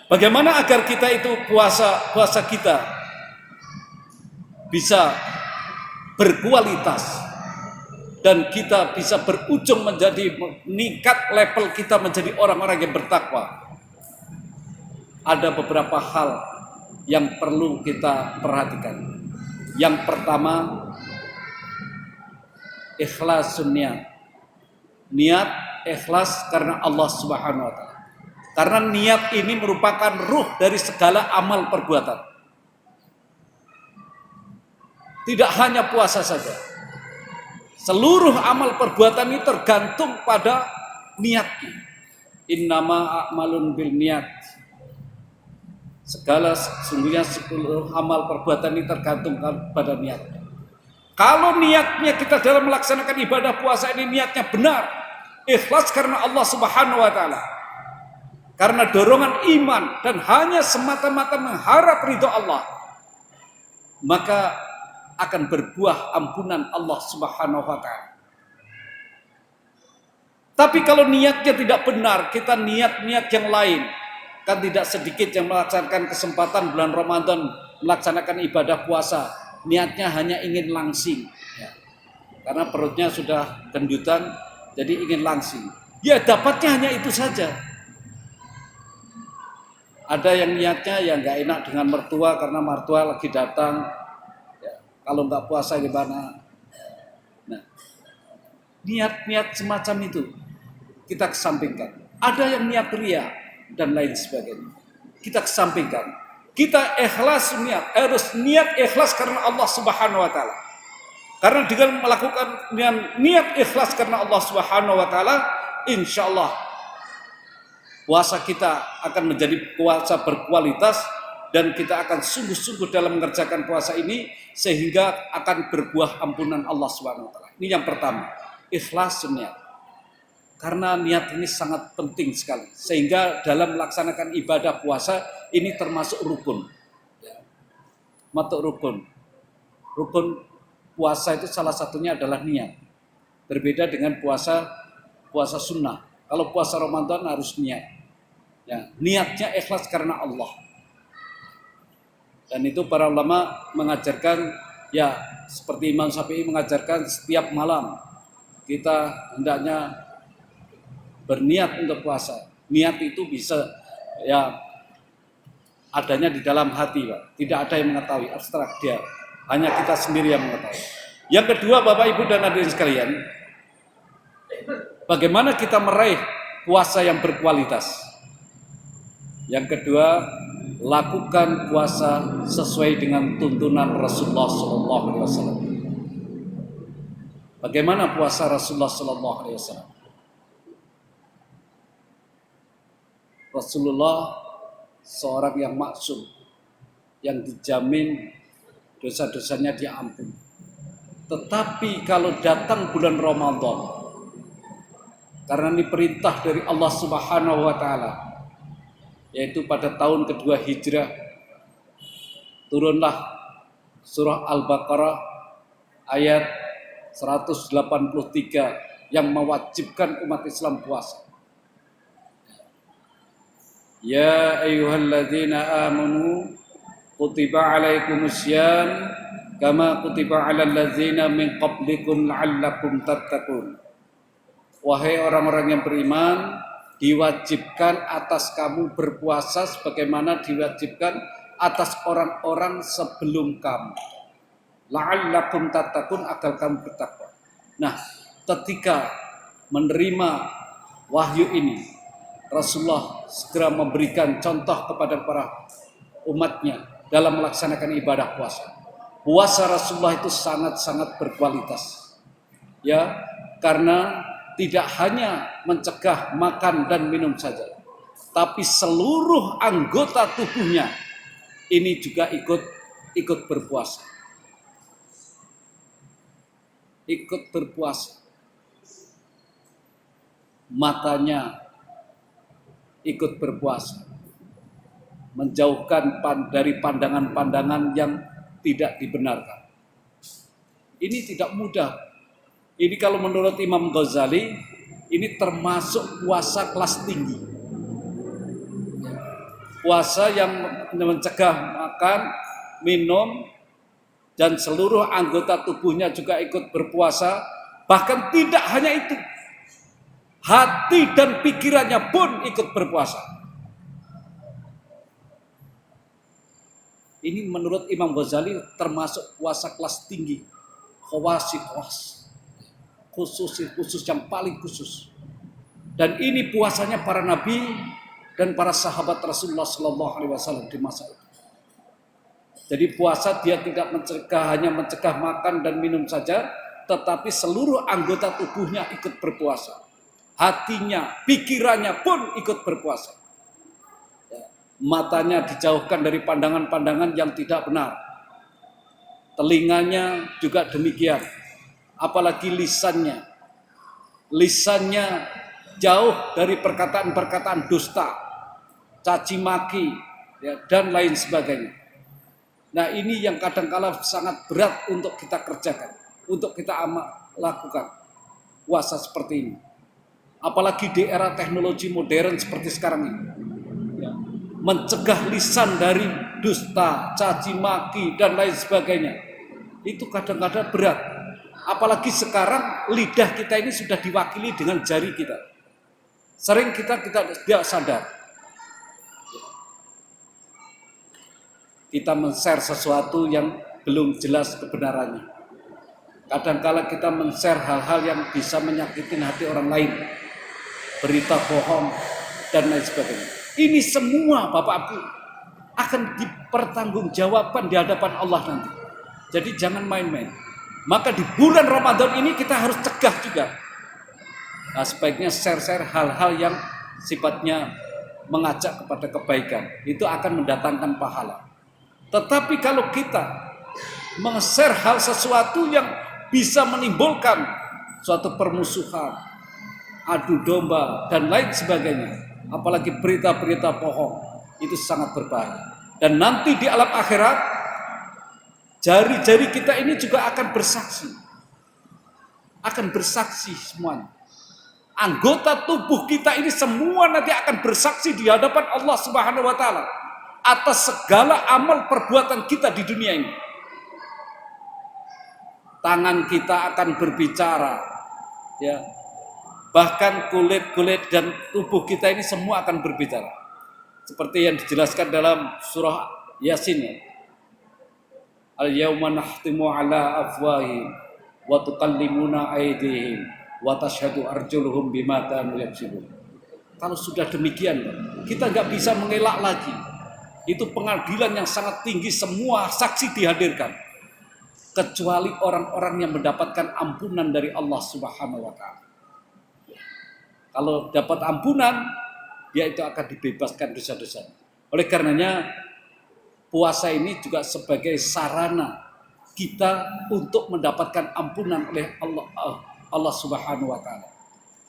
Bagaimana agar kita itu puasa kita bisa berkualitas dan kita bisa berujung menjadi meningkat level kita menjadi orang-orang yang bertakwa? Ada beberapa hal yang perlu kita perhatikan. Yang pertama, ikhlasun niat. Niat ikhlas karena Allah Subhanahu wa taala. Karena niat ini merupakan ruh dari segala amal perbuatan. Tidak hanya puasa saja. Seluruh amal perbuatan ini tergantung pada niatnya. Innama a'malun bil niat. Sesungguhnya seluruh amal perbuatan ini tergantung pada niatnya. Kalau niatnya kita dalam melaksanakan ibadah puasa ini niatnya benar, ikhlas karena Allah Subhanahu wa taala, karena dorongan iman dan hanya semata-mata mengharap ridho Allah, maka akan berbuah ampunan Allah Subhanahu wa taala. Tapi kalau niatnya tidak benar, kita niat-niat yang lain, kan tidak sedikit yang melaksanakan kesempatan bulan Ramadan melaksanakan ibadah puasa, niatnya hanya ingin langsing, ya. Karena perutnya sudah gendutan, jadi ingin langsing. Ya dapatnya hanya itu saja. Ada yang niatnya yang nggak enak dengan mertua karena mertua lagi datang. Ya, kalau nggak puasa gimana? Nah, niat-niat semacam itu kita kesampingkan. Ada yang niat ria dan lain sebagainya. Kita kesampingkan. Kita ikhlas niat, harus niat ikhlas karena Allah Subhanahu wa taala. Karena dengan melakukan niat ikhlas karena Allah Subhanahu wa taala, insyaallah puasa kita akan menjadi puasa berkualitas dan kita akan sungguh-sungguh dalam mengerjakan puasa ini sehingga akan berbuah ampunan Allah Subhanahu wa taala. Ini yang pertama, ikhlas niat. Karena niat ini sangat penting sekali sehingga dalam melaksanakan ibadah puasa ini termasuk rukun. Masuk rukun. Rukun puasa itu salah satunya adalah niat. Berbeda dengan puasa sunnah. Kalau puasa Ramadan harus niat. Ya, niatnya ikhlas karena Allah. Dan itu para ulama mengajarkan, ya seperti Imam Syafi'i mengajarkan setiap malam kita hendaknya berniat untuk puasa. Niat itu bisa ya adanya di dalam hati, Pak. Tidak ada yang mengetahui, abstrak dia. Hanya kita sendiri yang mengetahui. Yang kedua, Bapak Ibu dan hadirin sekalian, bagaimana kita meraih puasa yang berkualitas? Yang kedua, lakukan puasa sesuai dengan tuntunan Rasulullah SAW. Bagaimana puasa Rasulullah SAW? Rasulullah seorang yang maksum, yang dijamin dosa-dosanya diampuni. Tetapi kalau datang bulan Ramadan, karena ini perintah dari Allah Subhanahu wa taala, yaitu pada tahun kedua Hijrah, turunlah surah Al-Baqarah ayat 183 yang mewajibkan umat Islam puasa. Ya ayyuhalladzina amanu kutiba alaikumussyam kama kutiba alal ladzina min qablikum la'allakum tattaqun. Wahai orang-orang yang beriman, diwajibkan atas kamu berpuasa sebagaimana diwajibkan atas orang-orang sebelum kamu. La'allakum tattaqun, agar kamu bertakwa. Nah, ketika menerima wahyu ini, Rasulullah segera memberikan contoh kepada para umatnya dalam melaksanakan ibadah puasa. Puasa Rasulullah itu sangat-sangat berkualitas. Ya, karena tidak hanya mencegah makan dan minum saja, tapi seluruh anggota tubuhnya ini juga ikut berpuasa. Ikut berpuasa. Matanya ikut berpuasa, menjauhkan dari pandangan-pandangan yang tidak dibenarkan. Ini tidak mudah. Ini kalau menurut Imam Ghazali, ini termasuk puasa kelas tinggi. puasa yang mencegah makan, minum, dan seluruh anggota tubuhnya juga ikut berpuasa. Bahkan tidak hanya itu, hati dan pikirannya pun ikut berpuasa. Ini menurut Imam Ghazali termasuk puasa kelas tinggi, khusus yang paling khusus. Dan ini puasanya para nabi dan para sahabat Rasulullah SAW di masa itu. Jadi puasa dia tidak hanya mencegah makan dan minum saja, tetapi seluruh anggota tubuhnya ikut berpuasa. Hatinya, pikirannya pun ikut berpuasa. Matanya dijauhkan dari pandangan-pandangan yang tidak benar. Telinganya juga demikian. Apalagi lisannya. Lisannya jauh dari perkataan-perkataan dusta, caci maki, ya, dan lain sebagainya. Nah, ini yang kadang-kala sangat berat untuk kita kerjakan, untuk kita lakukan puasa seperti ini. Apalagi di era teknologi modern seperti sekarang ini. Ya. Mencegah lisan dari dusta, caci maki, dan lain sebagainya. Itu kadang-kadang berat. Apalagi sekarang lidah kita ini sudah diwakili dengan jari kita. Sering kita tidak sadar. Kita men-share sesuatu yang belum jelas kebenarannya. Kadang-kala kita men-share hal-hal yang bisa menyakitin hati orang lain. Berita bohong, dan lain sebagainya. Ini semua Bapak Ibu akan dipertanggungjawabkan di hadapan Allah nanti. Jadi jangan main-main. Maka di bulan Ramadan ini kita harus cegah juga. Nah, sebaiknya share-share hal-hal yang sifatnya mengajak kepada kebaikan. Itu akan mendatangkan pahala. Tetapi kalau kita meng-share hal sesuatu yang bisa menimbulkan suatu permusuhan, adu domba, dan lain sebagainya, apalagi berita-berita bohong, itu sangat berbahaya. Dan nanti di alam akhirat, jari-jari kita ini juga akan bersaksi. Akan bersaksi semuanya. Anggota tubuh kita ini semua nanti akan bersaksi di hadapan Allah Subhanahu wa Ta'ala atas segala amal perbuatan kita di dunia ini. Tangan kita akan berbicara, ya. Bahkan kulit-kulit dan tubuh kita ini semua akan berbicara. Seperti yang dijelaskan dalam surah Yasin. Al-yawma nahtimu ala afwahihim wa tukallimuna aydihim wa tashhadu arjuluhum bima kanu yaksibun. Kalau sudah demikian, kita nggak bisa mengelak lagi. Itu pengadilan yang sangat tinggi, semua saksi dihadirkan. Kecuali orang-orang yang mendapatkan ampunan dari Allah Subhanahu wa Ta'ala. Kalau dapat ampunan, dia itu akan dibebaskan dosa-dosa. Oleh karenanya, puasa ini juga sebagai sarana kita untuk mendapatkan ampunan oleh Allah Subhanahu wa Ta'ala.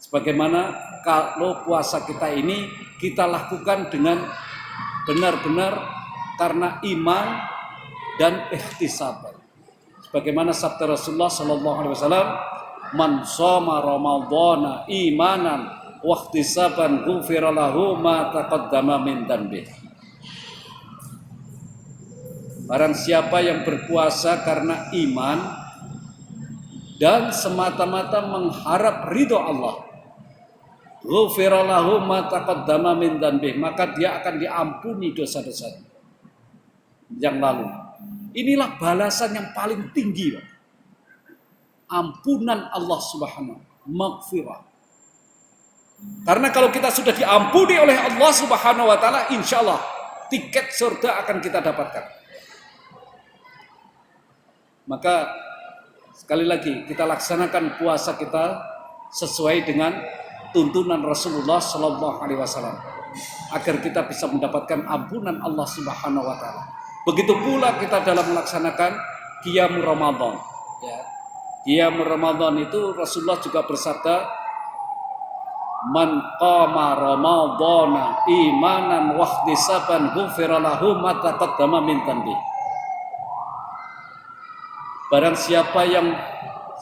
Sebagaimana kalau puasa kita ini kita lakukan dengan benar-benar karena iman dan ihtisaban. Sebagaimana sabda Rasulullah sallallahu alaihi wasallam, "Man shoma ramadhana imanan wa ihtisaban ghufira lahu ma taqaddama min dhanbi." Barang siapa yang berpuasa karena iman dan semata-mata mengharap ridho Allah, ghufira lahu ma taqaddama min dhanbi, maka dia akan diampuni dosa-dosa yang lalu. Inilah balasan yang paling tinggi, ampunan Allah Subhanahu, maghfirah. Karena kalau kita sudah diampuni oleh Allah Subhanahu wa Ta'ala, insya Allah tiket surga akan kita dapatkan. Maka sekali lagi kita laksanakan puasa kita sesuai dengan tuntunan Rasulullah Sallallahu Alaihi Wasallam agar kita bisa mendapatkan ampunan Allah Subhanahu Wa Taala. Begitu pula kita dalam melaksanakan Qiyamul Ramadan. Ya. Qiyamul Ramadan itu Rasulullah juga bersabda, "Man qama Ramadana imanan wa ihtisaban ghufira lahu ma taqaddama min dhanbi." Barang siapa yang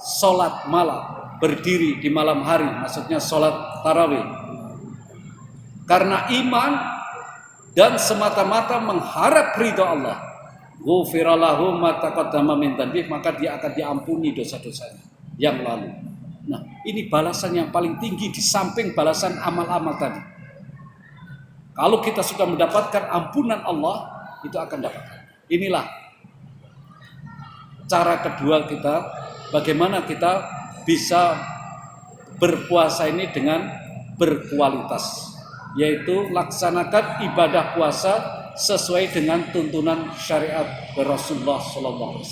sholat malam, berdiri di malam hari, maksudnya sholat tarawih, karena iman dan semata-mata mengharap ridha Allah, ghufira lahu ma taqaddama min dzanbi, maka dia akan diampuni dosa-dosanya yang lalu. Nah, ini balasan yang paling tinggi di samping balasan amal-amal tadi. Kalau kita sudah mendapatkan ampunan Allah, itu akan dapatkan. Inilah cara kedua kita, bagaimana kita bisa berpuasa ini dengan berkualitas, yaitu laksanakan ibadah puasa sesuai dengan tuntunan syariat Rasulullah SAW.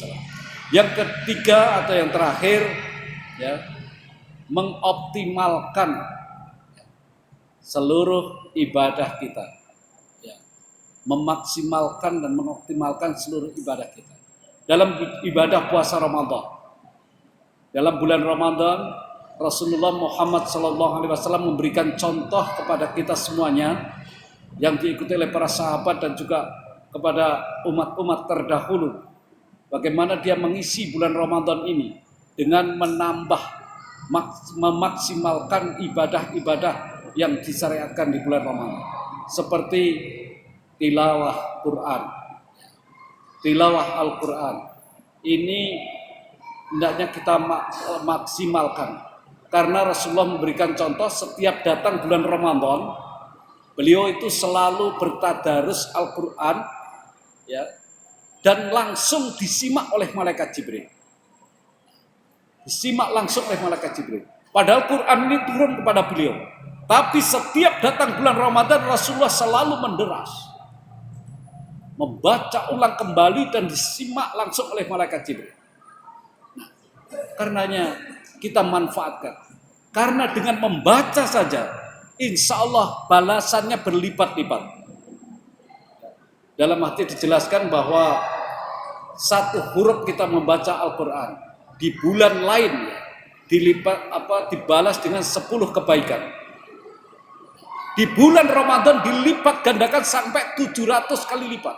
Yang ketiga atau yang terakhir, ya, mengoptimalkan seluruh ibadah kita, ya, memaksimalkan dan mengoptimalkan seluruh ibadah kita dalam ibadah puasa Ramadan. Dalam bulan Ramadan, Rasulullah Muhammad SAW memberikan contoh kepada kita semuanya yang diikuti oleh para sahabat dan juga kepada umat-umat terdahulu, bagaimana dia mengisi bulan Ramadan ini dengan menambah, memaksimalkan ibadah-ibadah yang disyariatkan di bulan Ramadan, seperti tilawah Quran, tilawah Al-Quran. Ini hendaknya kita maksimalkan, karena Rasulullah memberikan contoh setiap datang bulan Ramadan, beliau itu selalu bertadarus Al-Quran, ya, dan langsung disimak oleh malaikat Jibril. Disimak langsung oleh malaikat Jibril. Padahal Quran ini turun kepada beliau, tapi setiap datang bulan Ramadan Rasulullah selalu menderas, membaca ulang kembali dan disimak langsung oleh malaikat Jibril. Nah, karenanya kita manfaatkan, karena dengan membaca saja insya Allah balasannya berlipat-lipat. Dalam hadis dijelaskan bahwa satu huruf kita membaca Al-Quran di bulan lain dibalas dengan 10 kebaikan. Di bulan Ramadan dilipat gandakan sampai 700 kali lipat.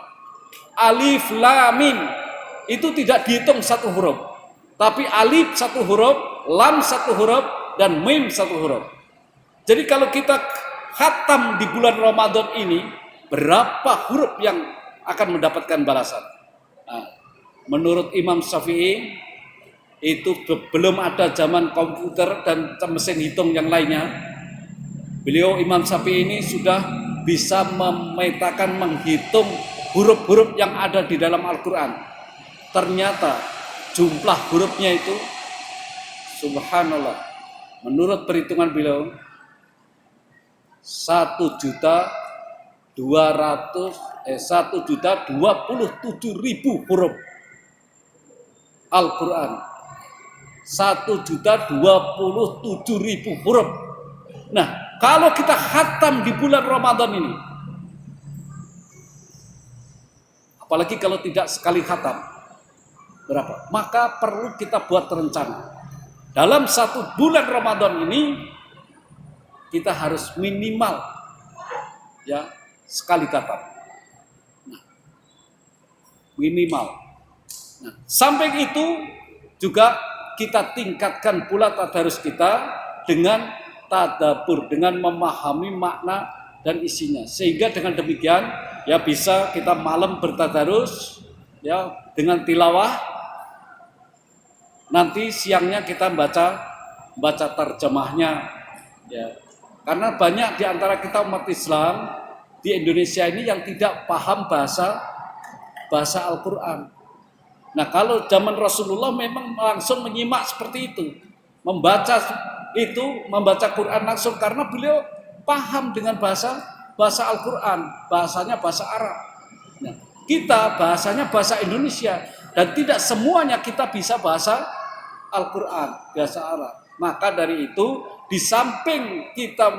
Alif lam mim itu tidak dihitung satu huruf, tapi alif satu huruf, lam satu huruf, dan mim satu huruf. Jadi kalau kita khatam di bulan Ramadan ini, berapa huruf yang akan mendapatkan balasan? Nah, menurut Imam Syafi'i, itu belum ada zaman komputer dan mesin hitung yang lainnya. Beliau Imam Syafi'i ini sudah bisa memetakan, menghitung huruf-huruf yang ada di dalam Al-Quran. Ternyata jumlah hurufnya itu, subhanallah, menurut perhitungan beliau 1.027.000 huruf Al-Quran. 1.027.000 huruf. Nah, kalau kita khatam di bulan Ramadan ini, apalagi kalau tidak sekali khatam, berapa? Maka perlu kita buat rencana. Dalam satu bulan Ramadan ini kita harus minimal, ya, sekali khatam. Nah, minimal. Nah, samping itu juga kita tingkatkan pula tadarus kita dengan tadabbur, dengan memahami makna dan isinya, sehingga dengan demikian ya bisa kita malam bertadarus, ya, dengan tilawah, nanti siangnya kita baca terjemahnya, ya, karena banyak di antara kita umat Islam di Indonesia ini yang tidak paham bahasa Al-Quran. Nah, kalau zaman Rasulullah memang langsung menyimak seperti itu, membaca Quran langsung, karena beliau paham dengan bahasa Al-Quran, bahasanya bahasa Arab. Nah, kita bahasanya bahasa Indonesia, dan tidak semuanya kita bisa bahasa Al-Quran, bahasa Arab. Maka dari itu, di samping kita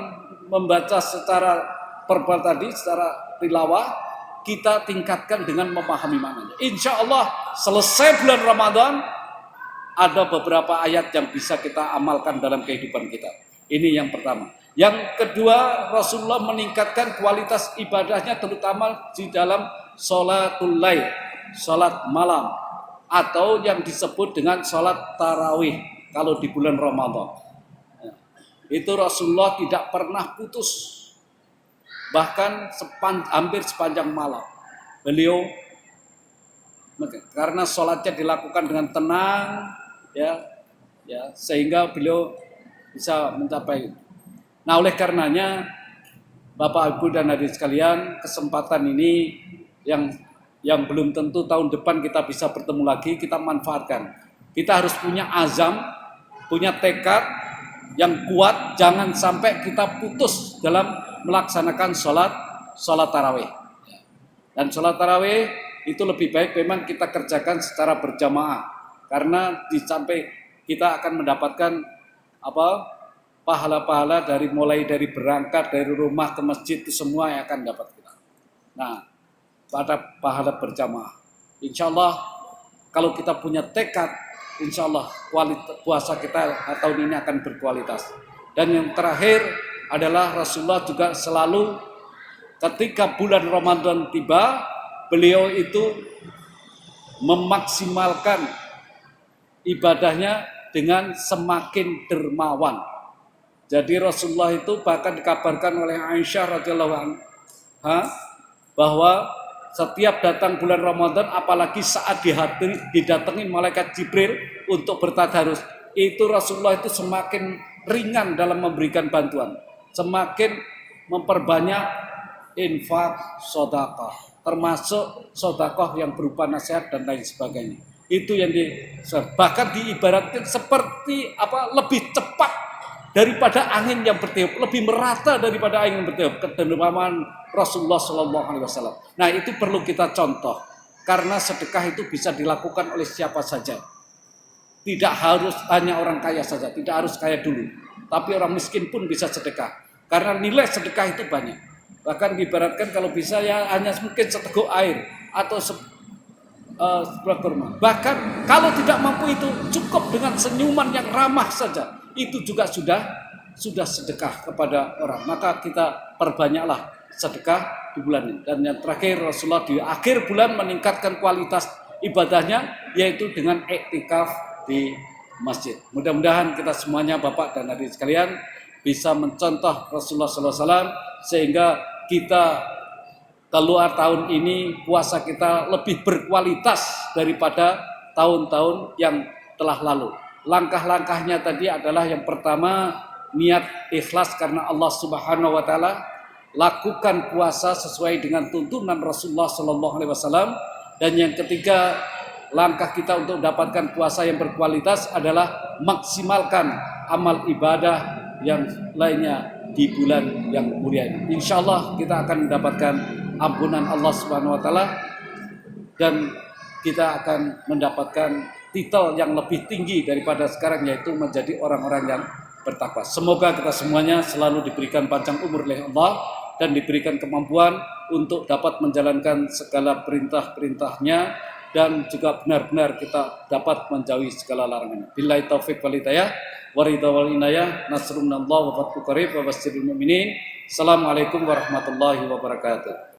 membaca secara verbal tadi, secara tilawah, kita tingkatkan dengan memahami maknanya. Insya Allah selesai bulan Ramadan, ada beberapa ayat yang bisa kita amalkan dalam kehidupan kita. Ini yang pertama. Yang kedua, Rasulullah meningkatkan kualitas ibadahnya, terutama di dalam sholatul lail, sholat malam, atau yang disebut dengan sholat tarawih kalau di bulan Ramadan. Itu Rasulullah tidak pernah putus bahkan hampir sepanjang malam. Beliau karena sholatnya dilakukan dengan tenang, ya, sehingga beliau bisa mencapai. Nah, oleh karenanya Bapak Ibu dan hadirin sekalian, kesempatan ini yang belum tentu tahun depan kita bisa bertemu lagi, kita manfaatkan. Kita harus punya azam, punya tekad yang kuat, jangan sampai kita putus dalam melaksanakan sholat tarawih. Dan sholat tarawih itu lebih baik memang kita kerjakan secara berjamaah, karena sampai kita akan mendapatkan pahala-pahala mulai dari berangkat dari rumah ke masjid, itu semua yang akan dapat kita. Nah, pada pahala berjamaah. Insya Allah kalau kita punya tekad, insya Allah puasa kita tahun ini akan berkualitas. Dan yang terakhir adalah Rasulullah juga selalu ketika bulan Ramadan tiba, beliau itu memaksimalkan ibadahnya dengan semakin dermawan. Jadi Rasulullah itu bahkan dikabarkan oleh Aisyah radhiyallahu anha bahwa setiap datang bulan Ramadan, apalagi saat didatangi malaikat Jibril untuk bertadarus, itu Rasulullah itu semakin ringan dalam memberikan bantuan, semakin memperbanyak infak, sedekah, termasuk sedekah yang berupa nasihat dan lain sebagainya. Itu yang bahkan diibaratkan seperti lebih cepat daripada angin yang bertiup, lebih merata daripada angin yang bertiup, kedermawanan Rasulullah SAW. Nah, itu perlu kita contoh, karena sedekah itu bisa dilakukan oleh siapa saja. Tidak harus hanya orang kaya saja, tidak harus kaya dulu, tapi orang miskin pun bisa sedekah, karena nilai sedekah itu banyak. Bahkan diibaratkan kalau bisa ya hanya mungkin seteguk air atau sebuah kurma. Bahkan kalau tidak mampu itu cukup dengan senyuman yang ramah saja, itu juga sudah sedekah kepada orang. Maka kita perbanyaklah sedekah di bulan ini. Dan yang terakhir, Rasulullah di akhir bulan meningkatkan kualitas ibadahnya, yaitu dengan iktikaf di masjid. Mudah-mudahan kita semuanya, Bapak dan hadirin sekalian, bisa mencontoh Rasulullah SAW, sehingga kita keluar tahun ini puasa kita lebih berkualitas daripada tahun-tahun yang telah lalu. Langkah-langkahnya tadi adalah yang pertama, niat ikhlas karena Allah Subhanahu wa taala, lakukan puasa sesuai dengan tuntunan Rasulullah sallallahu alaihi wasallam, dan yang ketiga, langkah kita untuk mendapatkan puasa yang berkualitas adalah maksimalkan amal ibadah yang lainnya di bulan yang mulia ini. Insyaallah kita akan mendapatkan ampunan Allah Subhanahu wa taala, dan kita akan mendapatkan titel yang lebih tinggi daripada sekarang, yaitu menjadi orang-orang yang bertakwa. Semoga kita semuanya selalu diberikan panjang umur oleh Allah dan diberikan kemampuan untuk dapat menjalankan segala perintah-perintahnya, dan juga benar-benar kita dapat menjauhi segala larangannya. Billahi taufiq wal hidayah, waridha wal inayah, nasrun minallah wa fathu qarib wa basyiril mu'minin. Assalamualaikum warahmatullahi wabarakatuh.